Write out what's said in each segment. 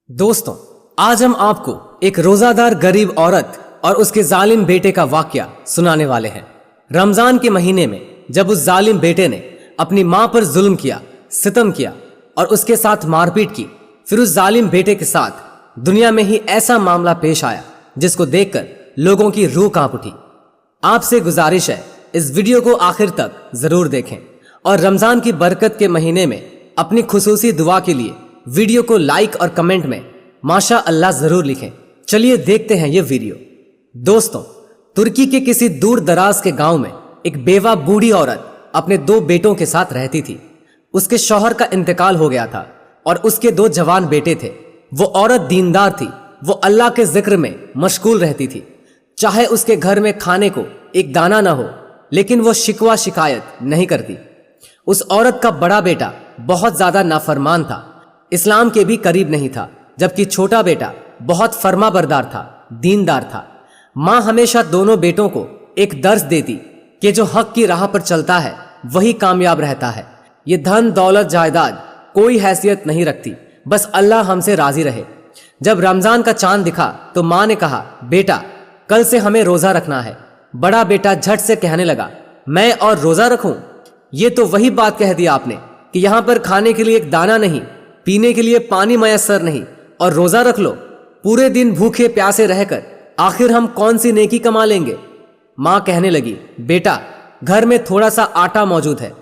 दोस्तों, आज हम आपको एक रोजादार गरीब औरत और उसके जालिम बेटे का वाकया सुनाने वाले हैं। रमजान के महीने में जब उस जालिम बेटे ने अपनी मां पर जुल्म किया, सितम किया और उसके साथ मारपीट की, फिर उस जालिम बेटे के साथ दुनिया में ही ऐसा मामला पेश आया जिसको देखकर लोगों की रूह कांप उठी। आपसे गुजारिश है, इस वीडियो को आखिर तक जरूर देखें और रमजान की बरकत के महीने में अपनी खुसूसी दुआ के लिए वीडियो को लाइक और कमेंट में माशा अल्लाह जरूर लिखें। चलिए देखते हैं ये वीडियो। दोस्तों, तुर्की के किसी दूर दराज के गांव में एक बेवा बूढ़ी औरत अपने 2 बेटों के साथ रहती थी। उसके शौहर का इंतकाल हो गया था और उसके 2 जवान बेटे थे। वो औरत दीनदार थी, वो अल्लाह के जिक्र में मशगूल रहती थी। चाहे उसके घर में खाने को एक दाना ना हो, लेकिन वो शिकवा शिकायत नहीं करती। उस औरत का बड़ा बेटा बहुत ज्यादा नाफरमान था, इस्लाम के भी करीब नहीं था, जबकि छोटा बेटा बहुत फर्माबरदार था, दीनदार था। माँ हमेशा दोनों बेटों को एक दर्स देती कि जो हक की राह पर चलता है वही कामयाब रहता है। ये धन दौलत जायदाद कोई हैसियत नहीं रखती, बस अल्लाह हमसे राजी रहे। जब रमजान का चांद दिखा तो माँ ने कहा, बेटा कल से हमें रोजा रखना है। बड़ा बेटा झट से कहने लगा, मैं और रोजा रखूं? ये तो वही बात कह दी आपने कि यहाँ पर खाने के लिए एक दाना नहीं, पीने के लिए पानी मयस्सर नहीं, और रोजा रख लो। पूरे दिन भूखे प्यासे रहकर आखिर हम कौन सी नेकी कमा लेंगे? माँ कहने लगी, बेटा घर में थोड़ा सा आटा मौजूद है,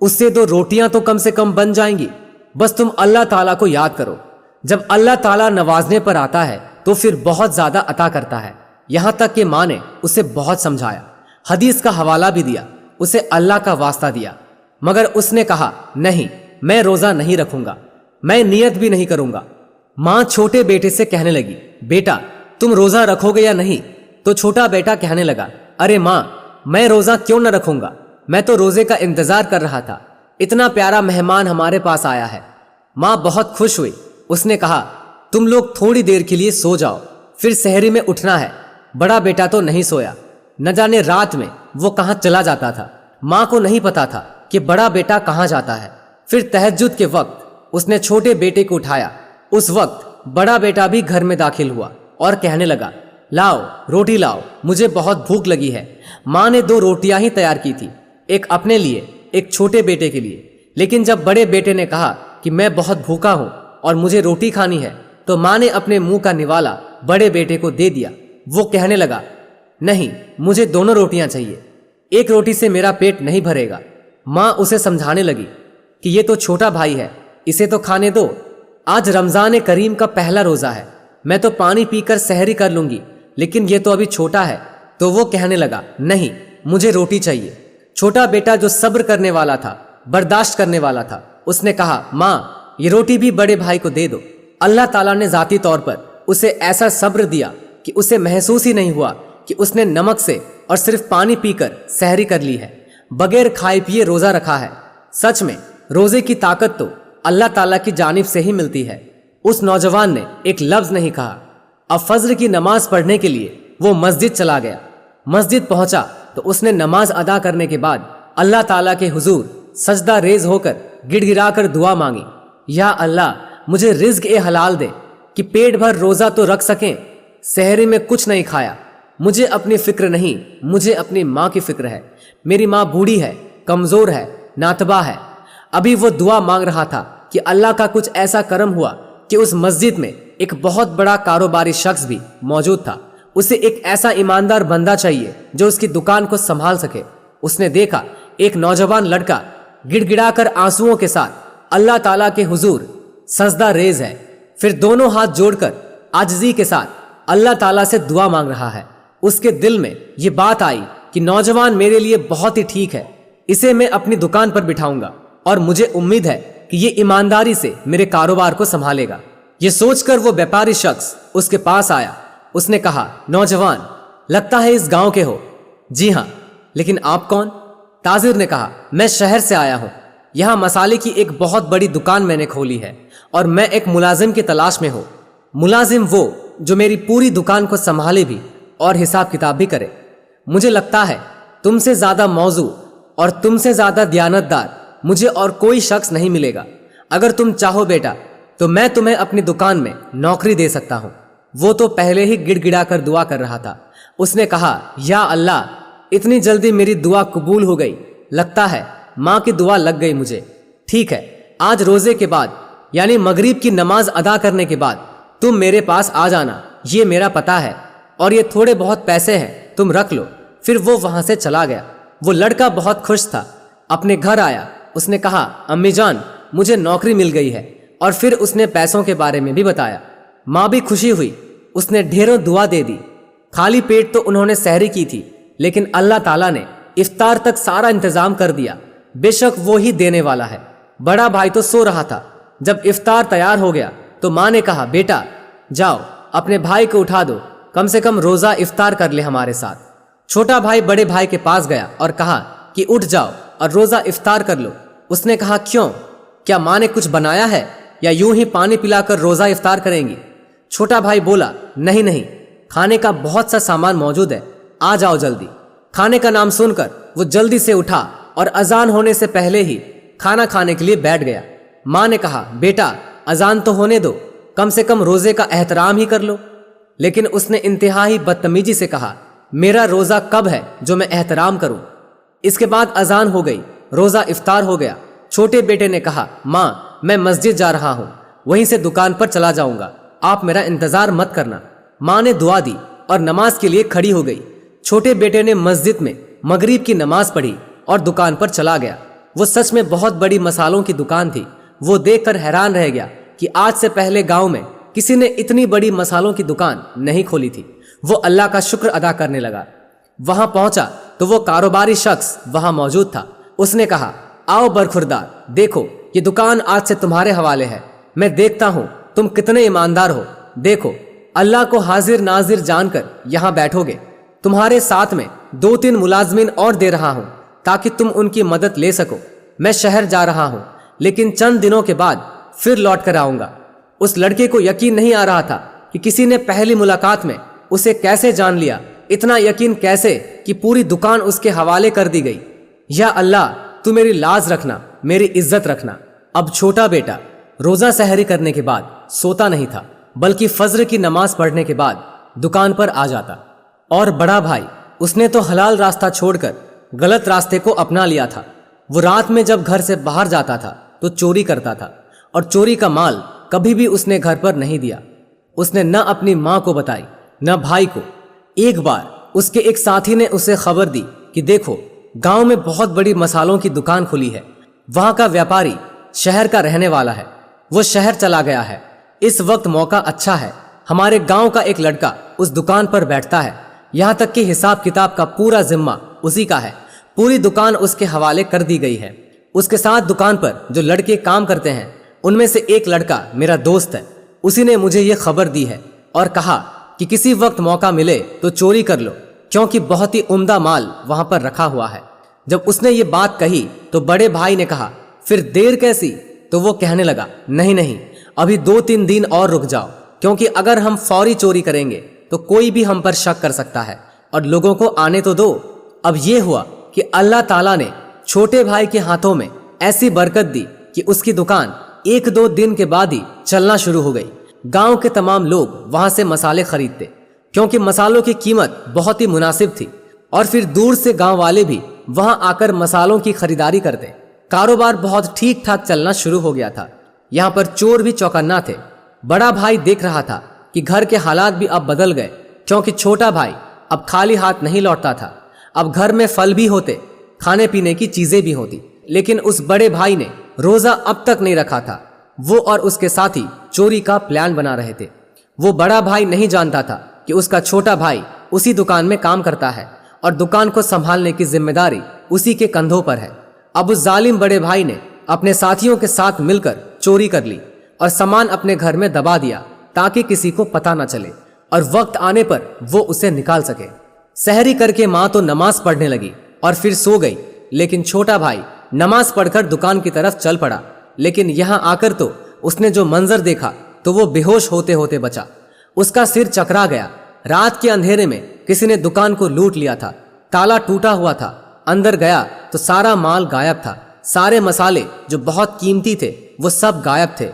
उससे 2 रोटियां तो कम से कम बन जाएंगी। बस तुम अल्लाह ताला को याद करो। जब अल्लाह ताला नवाजने पर आता है तो फिर बहुत ज्यादा अता करता है। यहां तक कि माँ ने उसे बहुत समझाया, हदीस का हवाला भी दिया, उसे अल्लाह का वास्ता दिया, मगर उसने कहा, नहीं, मैं रोजा नहीं रखूंगा, मैं नियत भी नहीं करूंगा। माँ छोटे बेटे से कहने लगी, बेटा तुम रोजा रखोगे या नहीं? तो छोटा बेटा कहने लगा, अरे माँ, मैं रोजा क्यों न रखूंगा, मैं तो रोजे का इंतजार कर रहा था, इतना प्यारा मेहमान हमारे पास आया है। माँ बहुत खुश हुई। उसने कहा, तुम लोग थोड़ी देर के लिए सो जाओ, फिर सहरी में उठना है। बड़ा बेटा तो नहीं सोया, न जाने रात में वो कहाँ चला जाता था। माँ को नहीं पता था कि बड़ा बेटा कहाँ जाता है। फिर तहज्जुद के वक्त उसने छोटे बेटे को उठाया। उस वक्त बड़ा बेटा भी घर में दाखिल हुआ और कहने लगा, लाओ रोटी लाओ, मुझे बहुत भूख लगी है। माँ ने 2 रोटियां ही तैयार की थी, एक अपने लिए, एक छोटे बेटे के लिए। लेकिन जब बड़े बेटे ने कहा कि मैं बहुत भूखा हूँ और मुझे रोटी खानी है, तो माँ ने अपने मुंह का निवाला बड़े बेटे को दे दिया। वो कहने लगा, नहीं, मुझे दोनों रोटियां चाहिए, एक रोटी से मेरा पेट नहीं भरेगा। माँ उसे समझाने लगी कि ये तो छोटा भाई है, इसे तो खाने दो। आज रमजान करीम का पहला रोजा है, मैं तो पानी पीकर सहरी कर लूंगी, लेकिन ये तो अभी छोटा है। तो वो कहने लगा, नहीं, मुझे रोटी चाहिए। छोटा बेटा जो सब्र करने वाला था, बर्दाश्त करने वाला था, उसने कहा, माँ ये रोटी भी बड़े भाई को दे दो। अल्लाह ताला ने जाती तौर पर उसे ऐसा सब्र दिया कि उसे महसूस ही नहीं हुआ कि उसने नमक से और सिर्फ पानी पीकर सहरी कर ली है, बगैर खाए पिए रोजा रखा है। सच में रोजे की ताकत तो अल्लाह ताला की जानिब से ही मिलती है। उस नौजवान ने एक लफ्ज नहीं कहा। अब फज्र की नमाज पढ़ने के लिए वो मस्जिद चला गया। मस्जिद पहुंचा तो उसने नमाज अदा करने के बाद अल्लाह ताला के हुजूर सजदा रेज होकर गिड़गिड़ाकर दुआ मांगी, या अल्लाह मुझे रिज्क ए हलाल दे कि पेट भर रोजा तो रख सकें। सहरी में कुछ नहीं खाया। मुझे अपनी फिक्र नहीं, मुझे अपनी माँ की फिक्र है। मेरी माँ बूढ़ी है, कमजोर है, नातबा है। अभी वो दुआ मांग रहा था कि अल्लाह का कुछ ऐसा करम हुआ कि उस मस्जिद में एक बहुत बड़ा कारोबारी शख्स भी मौजूद था। उसे एक ऐसा ईमानदार बंदा चाहिए जो उसकी दुकान को संभाल सके। उसने देखा एक नौजवान लड़का गिड़गिड़ाकर आंसुओं के साथ अल्लाह ताला के हुजूर सजदा रेज है, फिर दोनों हाथ जोड़कर आजिज़ी के साथ अल्लाह ताला से दुआ मांग रहा है। उसके दिल में ये बात आई कि नौजवान मेरे लिए बहुत ही ठीक है, इसे मैं अपनी दुकान पर बिठाऊंगा और मुझे उम्मीद है कि ये ईमानदारी से मेरे कारोबार को संभालेगा। ये सोचकर वो व्यापारी शख्स उसके पास आया। उसने कहा, नौजवान, लगता है इस गांव के हो। जी हाँ, लेकिन आप कौन? ताजिर ने कहा, मैं शहर से आया हूँ। यहाँ मसाले की एक बहुत बड़ी दुकान मैंने खोली है और मैं एक मुलाजिम की तलाश में हूँ। मुलाजिम वो जो मेरी पूरी दुकान को संभाले भी और हिसाब किताब भी करे। मुझे लगता है तुमसे ज्यादा मौजू और तुमसे ज्यादा दयानतदार मुझे और कोई शख्स नहीं मिलेगा। अगर तुम चाहो बेटा तो मैं तुम्हें अपनी दुकान में नौकरी दे सकता हूँ। वो तो पहले ही गिड़गिड़ा कर दुआ कर रहा था। उसने कहा, या अल्लाह, इतनी जल्दी मेरी दुआ कबूल हो गई, लगता है माँ की दुआ लग गई मुझे। ठीक है, आज रोजे के बाद यानी मगरिब की नमाज अदा करने के बाद तुम मेरे पास आ जाना, ये मेरा पता है, और ये थोड़े बहुत पैसे हैं, तुम रख लो। फिर वो वहां से चला गया। वो लड़का बहुत खुश था। अपने घर आया, उसने कहा, अम्मी जान, मुझे नौकरी मिल गई है। और फिर उसने पैसों के बारे में भी बताया। माँ भी खुशी हुई, उसने ढेरों दुआ दे दी। खाली पेट तो उन्होंने सहरी की थी, लेकिन अल्लाह ताला ने इफ्तार तक सारा इंतजाम कर दिया। बेशक वो ही देने वाला है। बड़ा भाई तो सो रहा था। जब इफ्तार तैयार हो गया तो माँ ने कहा, बेटा जाओ अपने भाई को उठा दो, कम से कम रोजा इफ्तार कर ले हमारे साथ। छोटा भाई बड़े भाई के पास गया और कहा कि उठ जाओ और रोजा इफ्तार कर लो। उसने कहा, क्यों, क्या माँ ने कुछ बनाया है या यूं ही पानी पिलाकर रोजा इफ्तार करेंगी? छोटा भाई बोला, नहीं नहीं, खाने का बहुत सा सामान मौजूद है, आ जाओ जल्दी। खाने का नाम सुनकर वो जल्दी से उठा और अजान होने से पहले ही खाना खाने के लिए बैठ गया। माँ ने कहा, बेटा अजान तो होने दो, कम से कम रोजे का एहतराम ही कर लो। लेकिन उसने इंतहाई बदतमीजी से कहा, मेरा रोजा कब है जो मैं एहतराम करूं? इसके बाद अजान हो गई, रोजा इफ्तार हो गया। छोटे बेटे ने कहा, माँ मैं मस्जिद जा रहा हूं, वहीं से दुकान पर चला जाऊंगा, आप मेरा इंतजार मत करना। माँ ने दुआ दी और नमाज के लिए खड़ी हो गई। छोटे बेटे ने मस्जिद में मगरिब की नमाज पढ़ी और दुकान पर चला गया। वो सच में बहुत बड़ी मसालों की दुकान थी। वो देखकर हैरान रह गया कि आज से पहले गांव में किसी ने इतनी बड़ी मसालों की दुकान नहीं खोली थी। वो अल्लाह का शुक्र अदा करने लगा। वहां पहुंचा तो वो कारोबारी शख्स वहां मौजूद था। उसने कहा, आओ बरखुरदार, देखो ये दुकान आज से तुम्हारे हवाले है। मैं देखता हूं तुम कितने ईमानदार हो। देखो अल्लाह को हाजिर नाजिर जानकर यहां बैठोगे। तुम्हारे साथ में 2-3 मुलाजमीन और दे रहा हूं ताकि तुम उनकी मदद ले सको। मैं शहर जा रहा हूं, लेकिन चंद दिनों के बाद फिर लौट कर आऊंगा। उस लड़के को यकीन नहीं आ रहा था कि किसी ने पहली मुलाकात में उसे कैसे जान लिया। इतना यकीन कैसे कि पूरी दुकान उसके हवाले कर दी गई। या अल्लाह, तू मेरी लाज रखना, मेरी इज्जत रखना। अब छोटा बेटा रोजा सहरी करने के बाद सोता नहीं था, बल्कि फज्र की नमाज पढ़ने के बाद दुकान पर आ जाता। और बड़ा भाई, उसने तो हलाल रास्ता छोड़कर गलत रास्ते को अपना लिया था। वो रात में जब घर से बाहर जाता था तो चोरी करता था, और चोरी का माल कभी भी उसने घर पर नहीं दिया। उसने न अपनी माँ को बताई न भाई को। एक बार उसके एक साथी ने उसे खबर दी कि देखो गांव में बहुत बड़ी मसालों की दुकान खुली है, वहां का व्यापारी शहर का रहने वाला है, वो शहर चला गया है। इस वक्त मौका अच्छा है, हमारे गांव का एक लड़का उस दुकान पर बैठता है, यहाँ तक कि हिसाब किताब का पूरा जिम्मा उसी का है। पूरी दुकान उसके हवाले कर दी गई है। उसके साथ दुकान पर जो लड़के काम करते हैं उनमें से एक लड़का मेरा दोस्त है। उसी ने मुझे ये खबर दी है और कहा कि किसी वक्त मौका मिले तो चोरी कर लो, क्योंकि बहुत ही उम्दा माल वहां पर रखा हुआ है। जब उसने ये बात कही तो बड़े भाई ने कहा, फिर देर कैसी? तो वो कहने लगा, नहीं नहीं, अभी 2-3 दिन और रुक जाओ, क्योंकि अगर हम फौरी चोरी करेंगे तो कोई भी हम पर शक कर सकता है, और लोगों को आने तो दो। अब ये हुआ कि अल्लाह ताला ने छोटे भाई के हाथों में ऐसी बरकत दी कि उसकी दुकान 1-2 दिन के बाद ही चलना शुरू हो गई। गांव के तमाम लोग वहां से मसाले खरीदते, क्योंकि मसालों की कीमत बहुत ही मुनासिब थी, और फिर दूर से गांव वाले भी वहां आकर मसालों की खरीदारी करते। कारोबार बहुत ठीक ठाक चलना शुरू हो गया था। यहाँ पर चोर भी चौकन्ना थे। बड़ा भाई देख रहा था कि घर के हालात भी अब बदल गए, क्योंकि छोटा भाई अब खाली हाथ नहीं लौटता था। अब घर में फल भी होते, खाने पीने की चीजें भी होती। लेकिन उस बड़े भाई ने रोजा अब तक नहीं रखा था। वो और उसके साथी चोरी का प्लान बना रहे थे। वो बड़ा भाई नहीं जानता था कि उसका छोटा भाई उसी दुकान में काम करता है और दुकान को संभालने की जिम्मेदारी उसी के कंधों पर है। अब उस जालिम बड़े भाई ने अपने साथियों के साथ मिलकर चोरी कर ली और सामान अपने घर में दबा दिया, ताकि किसी को पता न चले और वक्त आने पर वो उसे निकाल सके। सहरी करके माँ तो नमाज पढ़ने लगी और फिर सो गई, लेकिन छोटा भाई नमाज पढ़कर दुकान की तरफ चल पड़ा। लेकिन यहाँ आकर तो उसने जो मंजर देखा तो वो बेहोश होते होते बचा। उसका सिर चकरा गया। रात के अंधेरे में किसी ने दुकान को लूट लिया था। ताला टूटा हुआ था। अंदर गया तो सारा माल गायब था। सारे मसाले जो बहुत कीमती थे वो सब गायब थे।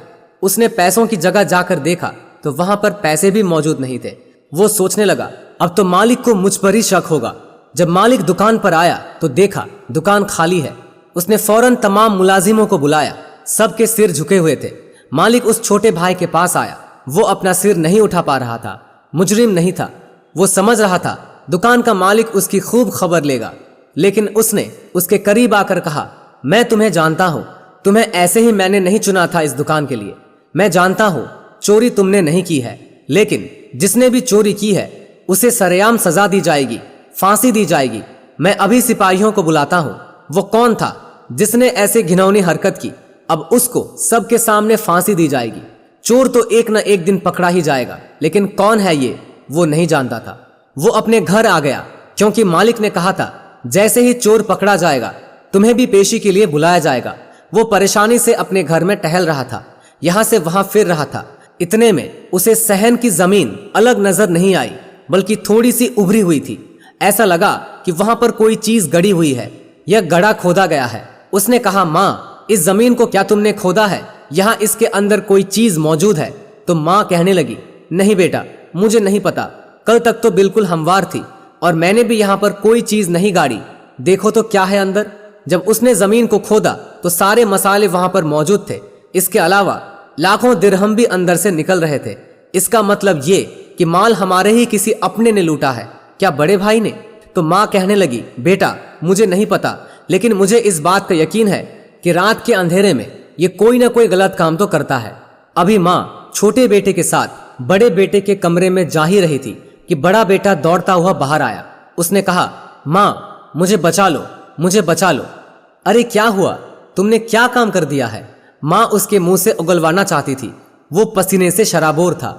उसने पैसों की जगह जाकर देखा तो वहां पर पैसे भी मौजूद नहीं थे। वो सोचने लगा अब तो मालिक को मुझ पर ही शक होगा। जब मालिक दुकान पर आया तो देखा दुकान खाली है। उसने फौरन तमाम मुलाजिमों को बुलाया, सबके सिर झुके हुए थे। मालिक उस छोटे भाई के पास आया। वो अपना सिर नहीं उठा पा रहा था, मुजरिम नहीं था। वो समझ रहा था दुकान का मालिक उसकी खूब खबर लेगा, लेकिन उसने उसके करीब आकर कहा, मैं तुम्हें जानता हूं, तुम्हें ऐसे ही मैंने नहीं चुना था इस दुकान के लिए। मैं जानता हूं चोरी तुमने नहीं की है, लेकिन जिसने भी चोरी की है उसे सरेआम सजा दी जाएगी, फांसी दी जाएगी। मैं अभी सिपाहियों को बुलाता हूं। वो कौन था जिसने ऐसे घिनौनी हरकत की? अब उसको सबके सामने फांसी दी जाएगी। चोर तो एक न एक दिन पकड़ा ही जाएगा, लेकिन कौन है ये वो नहीं जानता था। वो अपने घर आ गया, क्योंकि मालिक ने कहा था जैसे ही चोर पकड़ा जाएगा तुम्हें भी पेशी के लिए बुलाया जाएगा। वो परेशानी से अपने घर में टहल रहा था, यहां से वहां फिर रहा था। इतने में उसे सहन की जमीन अलग नजर नहीं आई, बल्कि थोड़ी सी उभरी हुई थी। ऐसा लगा कि वहां पर कोई चीज गड़ी हुई है, यह गड़ा खोदा गया है। उसने कहा, माँ इस जमीन को क्या तुमने खोदा है? यहाँ इसके अंदर कोई चीज मौजूद है? तो माँ कहने लगी, नहीं बेटा, मुझे नहीं पता, कल तक तो बिल्कुल हमवार थी और मैंने भी यहाँ पर कोई चीज नहीं गाड़ी। देखो तो क्या है अंदर। जब उसने जमीन को खोदा तो सारे मसाले वहां पर मौजूद थे। इसके अलावा लाखों दिरहम भी अंदर से निकल रहे थे। इसका मतलब ये कि माल हमारे ही किसी अपने ने लूटा है। क्या बड़े भाई ने? तो माँ कहने लगी, बेटा मुझे नहीं पता, लेकिन मुझे इस बात का यकीन है कि रात के अंधेरे में ये कोई ना कोई गलत काम तो करता है। अभी माँ छोटे बेटे के साथ बड़े बेटे के कमरे में जा ही रही थी कि बड़ा बेटा दौड़ता हुआ बाहर आया। उसने कहा, माँ मुझे बचा लो, मुझे बचा लो। अरे क्या हुआ, तुमने क्या काम कर दिया है? माँ उसके मुंह से उगलवाना चाहती थी। वो पसीने से शराबोर था।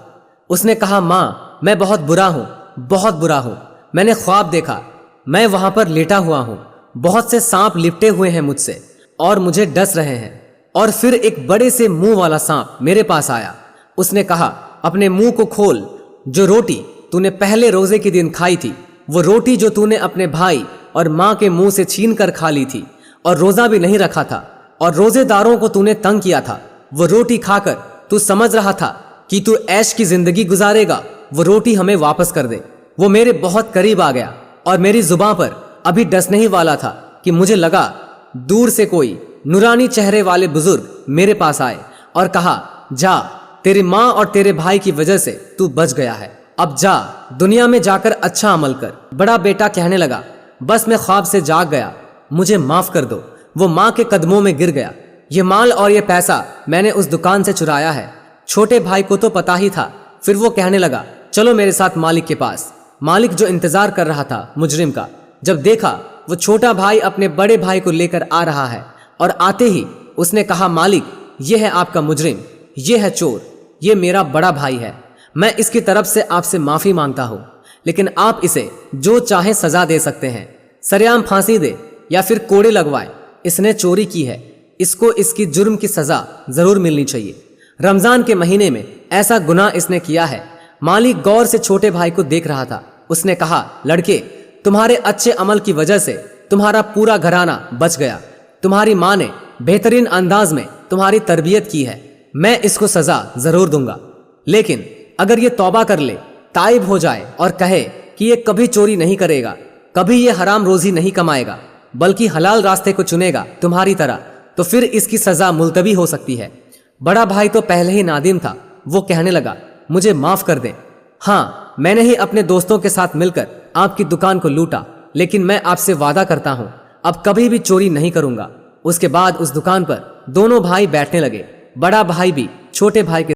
उसने कहा, माँ मैं बहुत बुरा हूँ, बहुत बुरा हूँ। मैंने ख्वाब देखा, मैं वहां पर लेटा हुआ हूँ, बहुत से सांप लिपटे हुए हैं मुझसे और मुझे डस रहे हैं। और फिर एक बड़े से मुंह वाला सांप मेरे पास आया। उसने कहा, अपने मुंह को खोल। जो रोटी तूने पहले रोजे के दिन खाई थी, वो रोटी जो तूने अपने भाई और माँ के मुंह से छीन कर खा ली थी और रोजा भी नहीं रखा था और रोजेदारों को तूने तंग किया था, वो रोटी खाकर तू समझ रहा था कि तू ऐश की जिंदगी गुजारेगा, वो रोटी हमें वापस कर दे। वो मेरे बहुत करीब आ गया और मेरी जुबान पर अभी डसने ही वाला था कि मुझे लगा दूर से कोई नूरानी चेहरे वाले बुजुर्ग मेरे पास आए और कहा, जा, तेरी माँ और तेरे भाई की वजह से तू बच गया है, अब जा, दुनिया में जाकर अच्छा अमल कर। बड़ा बेटा कहने लगा, बस मैं ख्वाब से जाग गया, मुझे माफ कर दो। वो माँ के कदमों में गिर गया। ये माल और ये पैसा मैंने उस दुकान से चुराया है। छोटे भाई को तो पता ही था। फिर वो कहने लगा, चलो मेरे साथ मालिक के पास। मालिक जो इंतजार कर रहा था मुजरिम का, जब देखा वो छोटा भाई अपने बड़े भाई को लेकर आ रहा है और आते ही उसने कहा, मालिक ये है आपका मुजरिम, ये है चोर, ये मेरा बड़ा भाई है। मैं इसकी तरफ से आपसे माफी मांगता हूँ, लेकिन आप इसे जो चाहे सजा दे सकते हैं, सरेआम फांसी दे या फिर कोड़े लगवाए। इसने चोरी की है, इसको इसकी जुर्म की सजा जरूर मिलनी चाहिए। रमजान के महीने में ऐसा गुनाह इसने किया है। मालिक गौर से छोटे भाई को देख रहा था। उसने कहा, लड़के, तुम्हारे अच्छे अमल की वजह से तुम्हारा पूरा घराना बच गया। तुम्हारी माँ ने बेहतरीन अंदाज में तुम्हारी तरबियत की है। मैं इसको सजा जरूर दूंगा, लेकिन अगर ये तौबा कर ले, ताइब हो जाए और कहे कि ये कभी चोरी नहीं करेगा, कभी ये हराम रोजी नहीं कमाएगा, बल्कि हलाल रास्ते को चुनेगा तुम्हारी तरह, तो फिर इसकी सजा मुलतवी हो सकती है। बड़ा भाई तो पहले ही नादिम था। वो कहने लगा, मुझे माफ कर दें। हाँ, मैंने ही अपने दोस्तों के साथ मिलकर आपकी दुकान को लूटा, लेकिन मैं आपसे वादा करता हूँ अब कभी भी चोरी नहीं करूंगा। उसके बाद उस दुकान पर दोनों भाई बैठने लगे। बड़ा भाई भी छोटे भाई के